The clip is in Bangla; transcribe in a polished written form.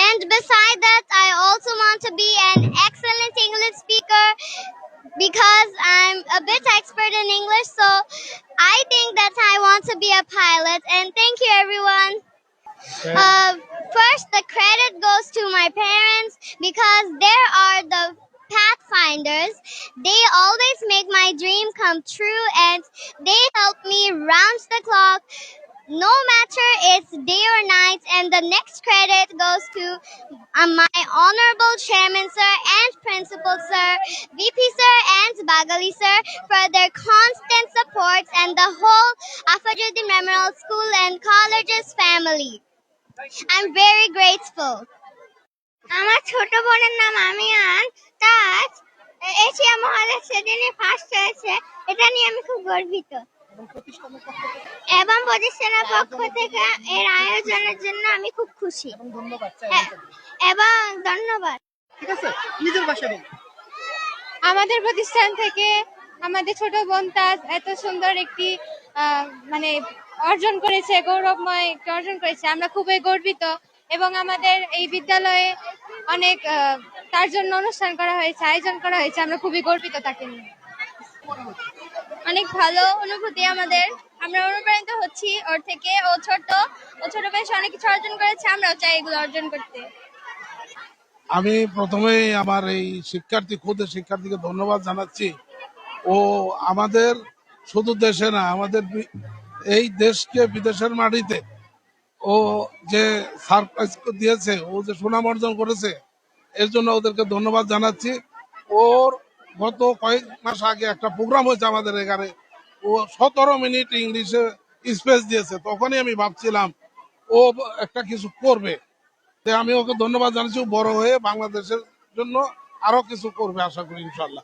And beside that, I also want to be an excellent English speaker because I'm a bit expert in English. So I think that I want to be a pilot. And thank you, everyone. Uh, First, the credit goes to my parents because they are the pathfinders. They always make my dream come true and they help me round the clock no matter it's day or night. And the next credit goes to my honorable chairman sir and principal sir, VP sir and Bagali sir for their constant support and the whole Afajuddin Memorial School and Colleges family. I'm very grateful. আমার ছোট বোনের নাম আমিয়ান। তাজ এশিয়া মহাদেশে ফার্স্ট হয়েছে, এটা নিয়ে আমি খুব গর্বিত। এবং প্রতিষ্ঠানের পক্ষ থেকে এর আয়োজনের জন্য আমি খুব খুশি এবং ধন্যবাদ। ঠিক আছে, নিজের ভাষায় বল। আমাদের প্রতিষ্ঠান থেকে আমাদের ছোট বোন তাজ এত সুন্দর একটি মানে অর্জন করেছে, গৌরবময় একটি অর্জন করেছে, আমরা খুবই গর্বিত। এবং আমাদের এই বিদ্যালয়ে অনেক তার জন্য অনুষ্ঠান করা হয়েছে, আয়োজন করা হয়েছে, আমরা খুবই গর্বিত তাকে নিয়ে। অনেক ভালো অনুভূতি আমাদের, আমরা অনুপ্রাণিত হচ্ছি ওর থেকে। ও ছোট বয়সে অনেক কিছু অর্জন করেছে, আমরাও চাই এগুলো অর্জন করতে। আমি প্রথমেই আমার এই ক্ষুদে শিক্ষার্থীকে ধন্যবাদ জানাচ্ছি। ও আমাদের শুধু দেশে না, আমাদের এই দেশকে বিদেশের মাটিতে ও যে সারপ্রাইজ দিয়েছে, ও যে সুনাম অর্জন করেছে, এর জন্য ওদেরকে ধন্যবাদ জানাচ্ছি। ওর গত কয়েক মাস আগে একটা প্রোগ্রাম হয়েছে আমাদের এখানে, ও 17 মিনিট ইংলিশে স্পেস দিয়েছে। তখনই আমি ভাবছিলাম ও একটা কিছু করবে। আমি ওকে ধন্যবাদ জানাচ্ছি। বড় হয়ে বাংলাদেশের জন্য আরো কিছু করবে আশা করি ইনশাল্লাহ।